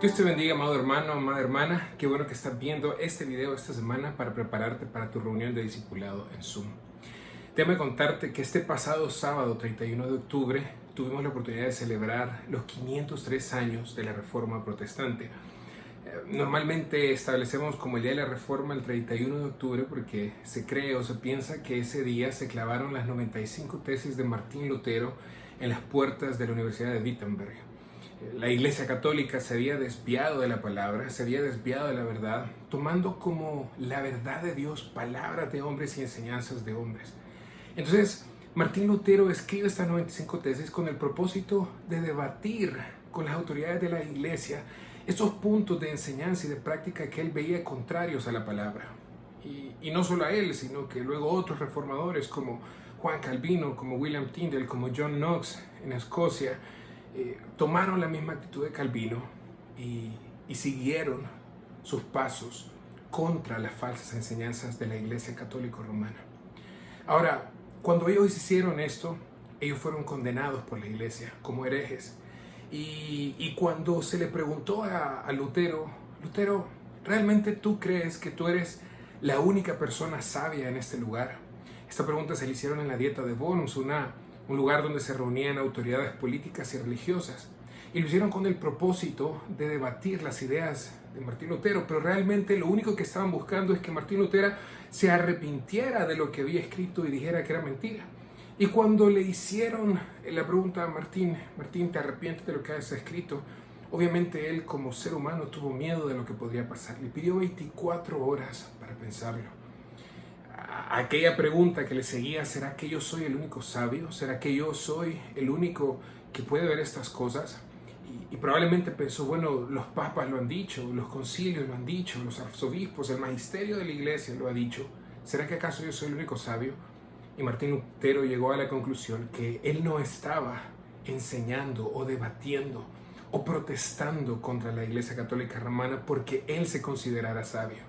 Dios te bendiga, amado hermano, amada hermana. Qué bueno que estás viendo este video esta semana para prepararte para tu reunión de discipulado en Zoom. Déjame contarte que este pasado sábado 31 de octubre tuvimos la oportunidad de celebrar los 503 años de la Reforma Protestante. Normalmente establecemos como el día de la Reforma el 31 de octubre porque se cree o se piensa que ese día se clavaron las 95 tesis de Martín Lutero en las puertas de la Universidad de Wittenberg. La Iglesia Católica se había desviado de la palabra, se había desviado de la verdad, tomando como la verdad de Dios palabras de hombres y enseñanzas de hombres. Entonces, Martín Lutero escribe estas 95 tesis con el propósito de debatir con las autoridades de la Iglesia estos puntos de enseñanza y de práctica que él veía contrarios a la palabra. Y no solo a él, sino que luego otros reformadores como Juan Calvino, como William Tyndale, como John Knox en Escocia, tomaron la misma actitud de Calvino y siguieron sus pasos contra las falsas enseñanzas de la Iglesia Católica Romana. Ahora, cuando ellos hicieron esto, ellos fueron condenados por la Iglesia como herejes. Y cuando se le preguntó a Lutero, Lutero, ¿realmente tú crees que tú eres la única persona sabia en este lugar? Esta pregunta se le hicieron en la Dieta de Worms, un lugar donde se reunían autoridades políticas y religiosas. Y lo hicieron con el propósito de debatir las ideas de Martín Lutero, pero realmente lo único que estaban buscando es que Martín Lutero se arrepintiera de lo que había escrito y dijera que era mentira. Y cuando le hicieron la pregunta a Martín, ¿te arrepientes de lo que has escrito? Obviamente él como ser humano tuvo miedo de lo que podría pasar. Le pidió 24 horas para pensarlo. Aquella pregunta que le seguía, ¿será que yo soy el único sabio? ¿Será que yo soy el único que puede ver estas cosas? Y probablemente pensó, bueno, los papas lo han dicho, los concilios lo han dicho, los arzobispos, el magisterio de la iglesia lo ha dicho. ¿Será que acaso yo soy el único sabio? Y Martín Lutero llegó a la conclusión que él no estaba enseñando o debatiendo o protestando contra la Iglesia Católica Romana porque él se considerara sabio,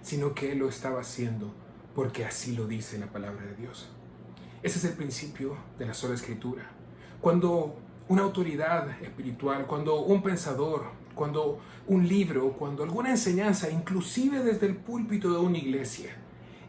sino que él lo estaba haciendo porque así lo dice la palabra de Dios. Ese es el principio de la sola escritura. Cuando una autoridad espiritual, cuando un pensador, cuando un libro, cuando alguna enseñanza, inclusive desde el púlpito de una iglesia,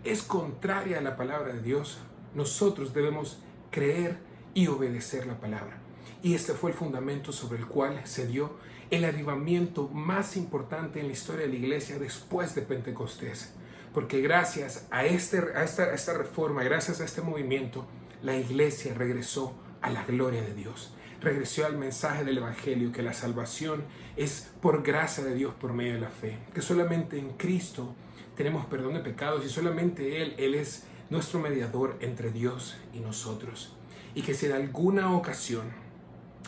es contraria a la palabra de Dios, nosotros debemos creer y obedecer la palabra. Y este fue el fundamento sobre el cual se dio el avivamiento más importante en la historia de la iglesia después de Pentecostés. Porque gracias a esta reforma, gracias a este movimiento, la iglesia regresó a la gloria de Dios. Regresó al mensaje del Evangelio, que la salvación es por gracia de Dios por medio de la fe. Que solamente en Cristo tenemos perdón de pecados y solamente Él es nuestro mediador entre Dios y nosotros. Y que si en alguna ocasión,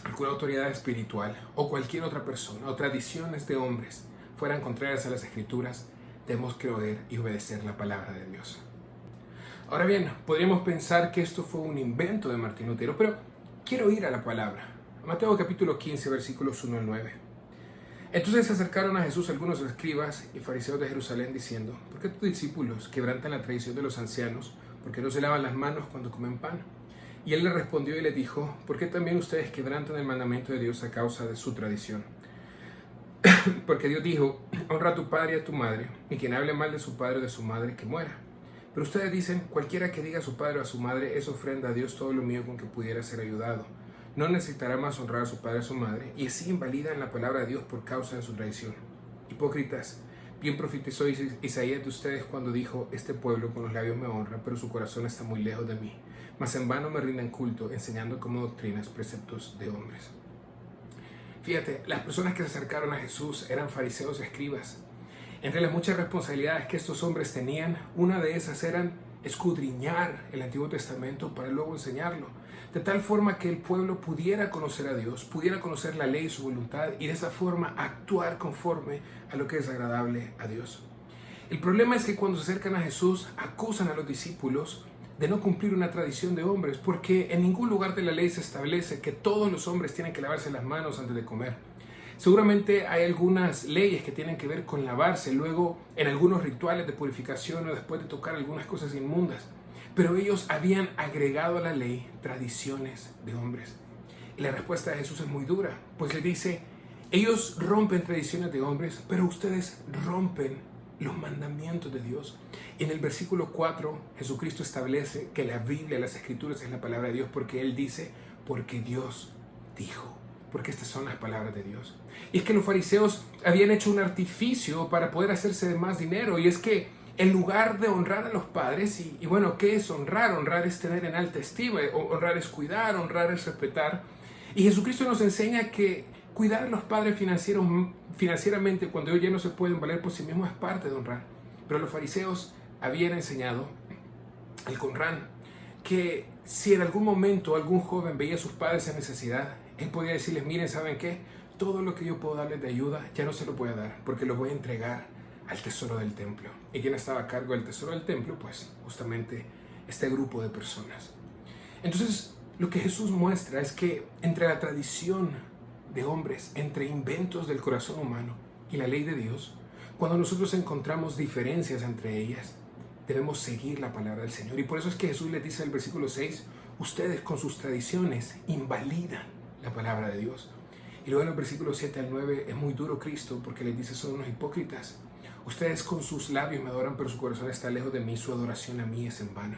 alguna autoridad espiritual o cualquier otra persona o tradiciones de hombres fueran contrarias a las Escrituras, debemos creer y obedecer la palabra de Dios. Ahora bien, podríamos pensar que esto fue un invento de Martín Lutero, pero quiero ir a la palabra. Mateo capítulo 15, versículos 1 al 9. Entonces se acercaron a Jesús algunos escribas y fariseos de Jerusalén diciendo: ¿por qué tus discípulos quebrantan la tradición de los ancianos? ¿Por qué no se lavan las manos cuando comen pan? Y él le respondió y le dijo: ¿por qué también ustedes quebrantan el mandamiento de Dios a causa de su tradición? Porque Dios dijo: honra a tu padre y a tu madre, y quien hable mal de su padre o de su madre, que muera. Pero ustedes dicen: cualquiera que diga a su padre o a su madre, es ofrenda a Dios todo lo mío con que pudiera ser ayudado. No necesitará más honrar a su padre o a su madre, y así invalidan la palabra de Dios por causa de su tradición. Hipócritas, bien profetizó Isaías de ustedes cuando dijo: este pueblo con los labios me honra, pero su corazón está muy lejos de mí. Mas en vano me rinden culto, enseñando como doctrinas preceptos de hombres. Fíjate, las personas que se acercaron a Jesús eran fariseos y escribas. Entre las muchas responsabilidades que estos hombres tenían, una de esas eran escudriñar el Antiguo Testamento para luego enseñarlo, de tal forma que el pueblo pudiera conocer a Dios, pudiera conocer la ley y su voluntad, y de esa forma actuar conforme a lo que es agradable a Dios. El problema es que cuando se acercan a Jesús, acusan a los discípulos de no cumplir una tradición de hombres, porque en ningún lugar de la ley se establece que todos los hombres tienen que lavarse las manos antes de comer. Seguramente hay algunas leyes que tienen que ver con lavarse, luego en algunos rituales de purificación o después de tocar algunas cosas inmundas. Pero ellos habían agregado a la ley tradiciones de hombres. Y la respuesta de Jesús es muy dura, pues le dice: Ellos rompen tradiciones de hombres, pero ustedes rompen los mandamientos de Dios. En el versículo 4, Jesucristo establece que la Biblia, las Escrituras, es la palabra de Dios, porque Él dice, porque Dios dijo, porque estas son las palabras de Dios. Y es que los fariseos habían hecho un artificio para poder hacerse de más dinero, y es que en lugar de honrar a los padres, y bueno, ¿qué es honrar? Honrar es tener en alta estima, honrar es cuidar, honrar es respetar. Y Jesucristo nos enseña que cuidar a los padres financieramente cuando ellos ya no se pueden valer por sí mismos es parte de honrar. Pero los fariseos habían enseñado al Corán que si en algún momento algún joven veía a sus padres en necesidad, él podía decirles, miren, ¿saben qué? Todo lo que yo puedo darles de ayuda ya no se lo voy a dar, porque lo voy a entregar al tesoro del templo. ¿Y quién estaba a cargo del tesoro del templo? Pues justamente este grupo de personas. Entonces, lo que Jesús muestra es que entre la tradición de hombres, entre inventos del corazón humano y la ley de Dios, cuando nosotros encontramos diferencias entre ellas, debemos seguir la palabra del Señor. Y por eso es que Jesús les dice en el versículo 6, ustedes con sus tradiciones invalidan la palabra de Dios. Y luego en el versículo 7 al 9 es muy duro Cristo, porque les dice, son unos hipócritas. Ustedes con sus labios me adoran, pero su corazón está lejos de mí, su adoración a mí es en vano.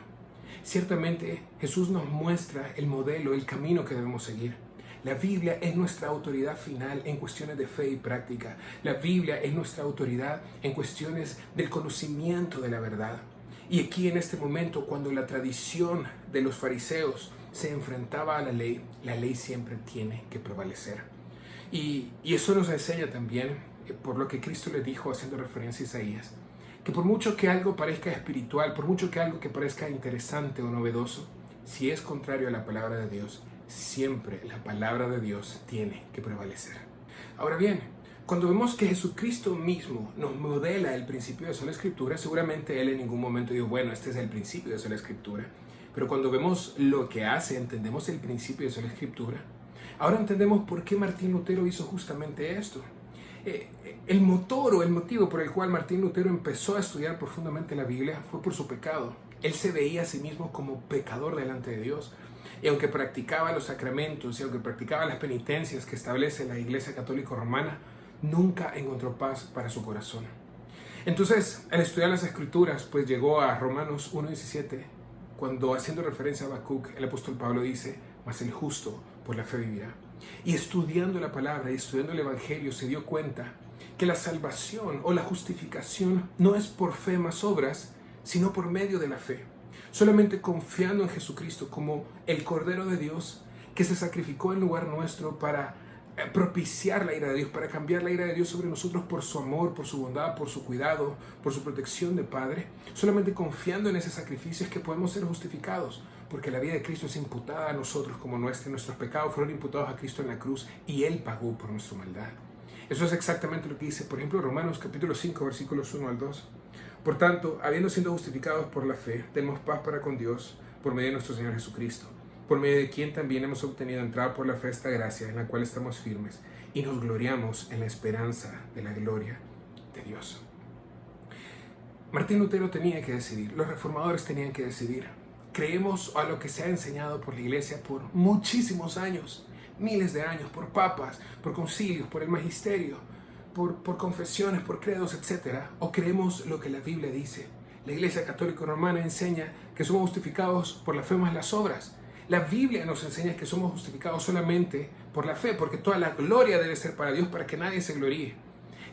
Ciertamente Jesús nos muestra el modelo, el camino que debemos seguir. La Biblia es nuestra autoridad final en cuestiones de fe y práctica. La Biblia es nuestra autoridad en cuestiones del conocimiento de la verdad. Y aquí en este momento, cuando la tradición de los fariseos se enfrentaba a la ley siempre tiene que prevalecer. Y eso nos enseña también, por lo que Cristo le dijo haciendo referencia a Isaías, que por mucho que algo parezca espiritual, por mucho que algo que parezca interesante o novedoso, si es contrario a la palabra de Dios, siempre la palabra de Dios tiene que prevalecer. Ahora bien, cuando vemos que Jesucristo mismo nos modela el principio de sola escritura, seguramente Él en ningún momento dijo, bueno, este es el principio de sola escritura. Pero cuando vemos lo que hace, entendemos el principio de sola escritura. Ahora entendemos por qué Martín Lutero hizo justamente esto. El motor o el motivo por el cual Martín Lutero empezó a estudiar profundamente la Biblia fue por su pecado. Él se veía a sí mismo como pecador delante de Dios. Y aunque practicaba los sacramentos y aunque practicaba las penitencias que establece la Iglesia Católica Romana, nunca encontró paz para su corazón. Entonces, al estudiar las Escrituras, pues llegó a Romanos 1:17, cuando haciendo referencia a Habacuc, el apóstol Pablo dice, mas el justo por la fe vivirá. Y estudiando la palabra y estudiando el Evangelio se dio cuenta que la salvación o la justificación no es por fe más obras, sino por medio de la fe. Solamente confiando en Jesucristo como el Cordero de Dios que se sacrificó en lugar nuestro para propiciar la ira de Dios, para cambiar la ira de Dios sobre nosotros por su amor, por su bondad, por su cuidado, por su protección de Padre. Solamente confiando en ese sacrificio es que podemos ser justificados, porque la vida de Cristo es imputada a nosotros como nuestros pecados fueron imputados a Cristo en la cruz y Él pagó por nuestra maldad. Eso es exactamente lo que dice, por ejemplo, Romanos capítulo 5, versículos 1 al 2. Por tanto, habiendo sido justificados por la fe, tenemos paz para con Dios por medio de nuestro Señor Jesucristo, por medio de quien también hemos obtenido entrar por la fe esta gracia en la cual estamos firmes y nos gloriamos en la esperanza de la gloria de Dios. Martín Lutero tenía que decidir, los reformadores tenían que decidir. Creemos a lo que se ha enseñado por la Iglesia por muchísimos años, miles de años, por papas, por concilios, por el magisterio, por confesiones, por credos, etc. O creemos lo que la Biblia dice. La Iglesia Católica Romana enseña que somos justificados por la fe más las obras. La Biblia nos enseña que somos justificados solamente por la fe, porque toda la gloria debe ser para Dios, para que nadie se gloríe.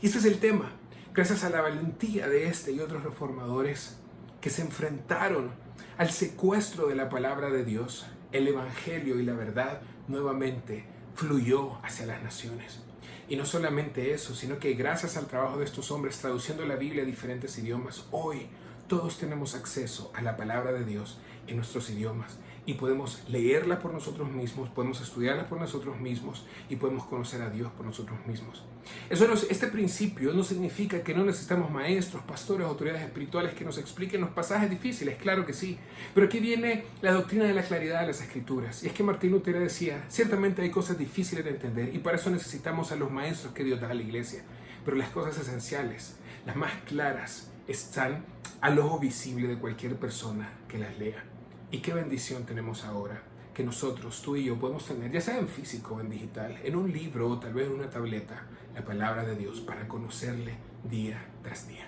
Y este es el tema. Gracias a la valentía de este y otros reformadores que se enfrentaron al secuestro de la palabra de Dios, el Evangelio y la verdad nuevamente fluyó hacia las naciones. Y no solamente eso, sino que gracias al trabajo de estos hombres traduciendo la Biblia a diferentes idiomas, hoy todos tenemos acceso a la palabra de Dios en nuestros idiomas y podemos leerla por nosotros mismos, podemos estudiarla por nosotros mismos y podemos conocer a Dios por nosotros mismos. Este principio no significa que no necesitamos maestros, pastores, autoridades espirituales que nos expliquen los pasajes difíciles, claro que sí, pero aquí viene la doctrina de la claridad de las Escrituras. Y es que Martín Lutero decía, ciertamente hay cosas difíciles de entender y para eso necesitamos a los maestros que Dios da a la iglesia, pero las cosas esenciales, las más claras, están al ojo visible de cualquier persona que las lea. Y qué bendición tenemos ahora, que nosotros, tú y yo, podemos tener, ya sea en físico o en digital, en un libro o tal vez en una tableta, la palabra de Dios para conocerle día tras día.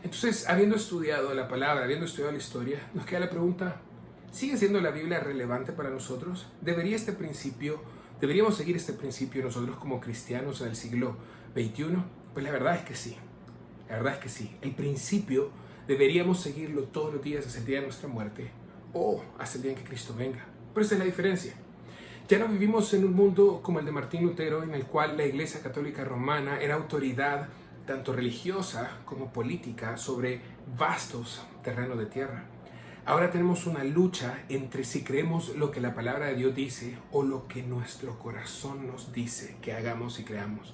Entonces, habiendo estudiado la palabra, habiendo estudiado la historia, nos queda la pregunta, ¿sigue siendo la Biblia relevante para nosotros? ¿Deberíamos seguir este principio nosotros como cristianos del siglo XXI? Pues la verdad es que sí. La verdad es que sí. El principio deberíamos seguirlo todos los días hasta el día de nuestra muerte o hasta el día en que Cristo venga. Pero esa es la diferencia. Ya no vivimos en un mundo como el de Martín Lutero, en el cual la Iglesia Católica Romana era autoridad tanto religiosa como política sobre vastos terrenos de tierra. Ahora tenemos una lucha entre si creemos lo que la palabra de Dios dice o lo que nuestro corazón nos dice que hagamos y creamos.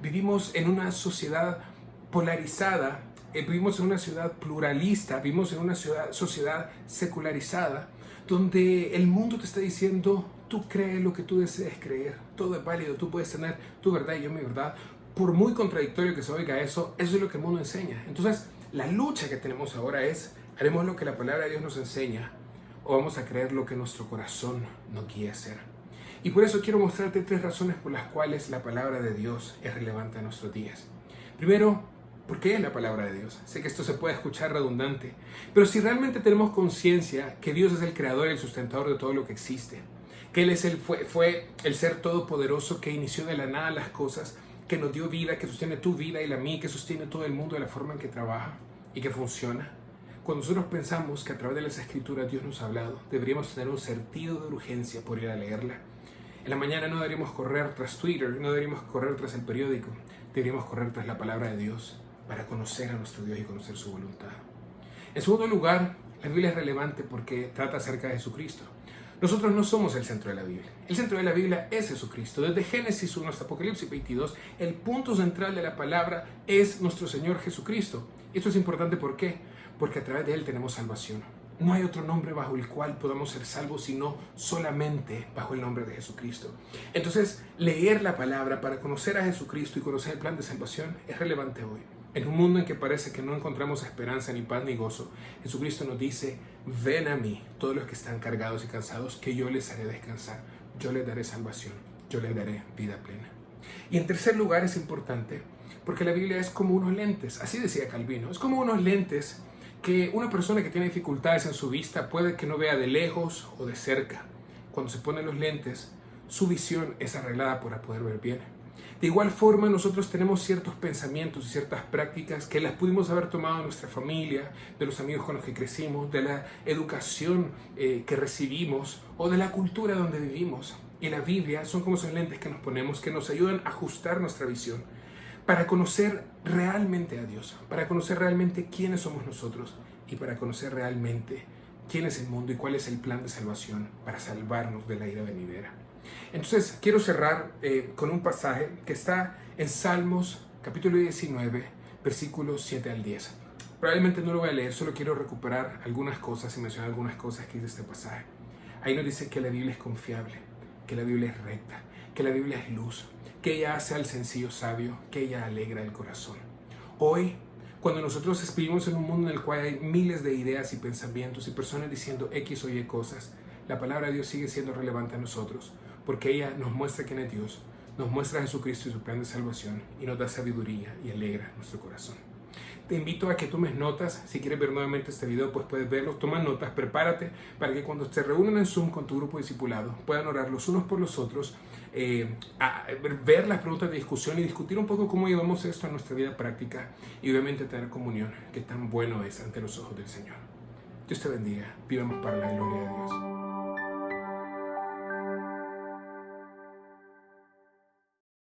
Vivimos en una sociedad polarizada, vivimos en una ciudad pluralista, vivimos en una sociedad secularizada, donde el mundo te está diciendo, tú crees lo que tú desees creer, todo es válido, tú puedes tener tu verdad y yo mi verdad. Por muy contradictorio que se oiga eso es lo que el mundo enseña. Entonces, la lucha que tenemos ahora es, ¿haremos lo que la palabra de Dios nos enseña o vamos a creer lo que nuestro corazón nos guía a hacer? Y por eso quiero mostrarte 3 razones por las cuales la palabra de Dios es relevante a nuestros días. Primero, ¿por qué es la palabra de Dios? Sé que esto se puede escuchar redundante, pero si realmente tenemos conciencia que Dios es el creador y el sustentador de todo lo que existe, que Él fue el ser todopoderoso que inició de la nada las cosas, que nos dio vida, que sostiene tu vida y la mía, que sostiene todo el mundo de la forma en que trabaja y que funciona. Cuando nosotros pensamos que a través de las Escrituras Dios nos ha hablado, deberíamos tener un sentido de urgencia por ir a leerla. En la mañana no deberíamos correr tras Twitter, no deberíamos correr tras el periódico, deberíamos correr tras la palabra de Dios para conocer a nuestro Dios y conocer su voluntad. En segundo lugar, la Biblia es relevante porque trata acerca de Jesucristo. Nosotros no somos el centro de la Biblia. El centro de la Biblia es Jesucristo. Desde Génesis 1 hasta Apocalipsis 22, el punto central de la palabra es nuestro Señor Jesucristo. Esto es importante, ¿por qué? Porque a través de Él tenemos salvación. No hay otro nombre bajo el cual podamos ser salvos, sino solamente bajo el nombre de Jesucristo. Entonces, leer la palabra para conocer a Jesucristo y conocer el plan de salvación es relevante hoy. En un mundo en que parece que no encontramos esperanza, ni paz, ni gozo, Jesucristo nos dice, ven a mí, todos los que están cargados y cansados, que yo les haré descansar, yo les daré salvación, yo les daré vida plena. Y en tercer lugar es importante, porque la Biblia es como unos lentes, así decía Calvino, es como unos lentes que una persona que tiene dificultades en su vista puede que no vea de lejos o de cerca. Cuando se ponen los lentes, su visión es arreglada para poder ver bien. De igual forma, nosotros tenemos ciertos pensamientos y ciertas prácticas que las pudimos haber tomado de nuestra familia, de los amigos con los que crecimos, de la educación que recibimos o de la cultura donde vivimos. Y la Biblia son como esos lentes que nos ponemos que nos ayudan a ajustar nuestra visión para conocer realmente a Dios, para conocer realmente quiénes somos nosotros y para conocer realmente quién es el mundo y cuál es el plan de salvación para salvarnos de la ira venidera. Entonces, quiero cerrar con un pasaje que está en Salmos, capítulo 19, versículos 7 al 10. Probablemente no lo voy a leer, solo quiero recuperar algunas cosas y mencionar algunas cosas que dice este pasaje. Ahí nos dice que la Biblia es confiable, que la Biblia es recta, que la Biblia es luz, que ella hace al sencillo sabio, que ella alegra el corazón. Hoy, cuando nosotros vivimos en un mundo en el cual hay miles de ideas y pensamientos y personas diciendo X o Y cosas, la palabra de Dios sigue siendo relevante a nosotros, porque ella nos muestra quién es Dios, nos muestra a Jesucristo y su plan de salvación y nos da sabiduría y alegra nuestro corazón. Te invito a que tomes notas. Si quieres ver nuevamente este video, pues puedes verlo. Toma notas, prepárate para que cuando te reúnan en Zoom con tu grupo discipulado puedan orar los unos por los otros, a ver las preguntas de discusión y discutir un poco cómo llevamos esto a nuestra vida práctica y obviamente tener comunión, que tan bueno es ante los ojos del Señor. Dios te bendiga. Vivamos para la gloria de Dios.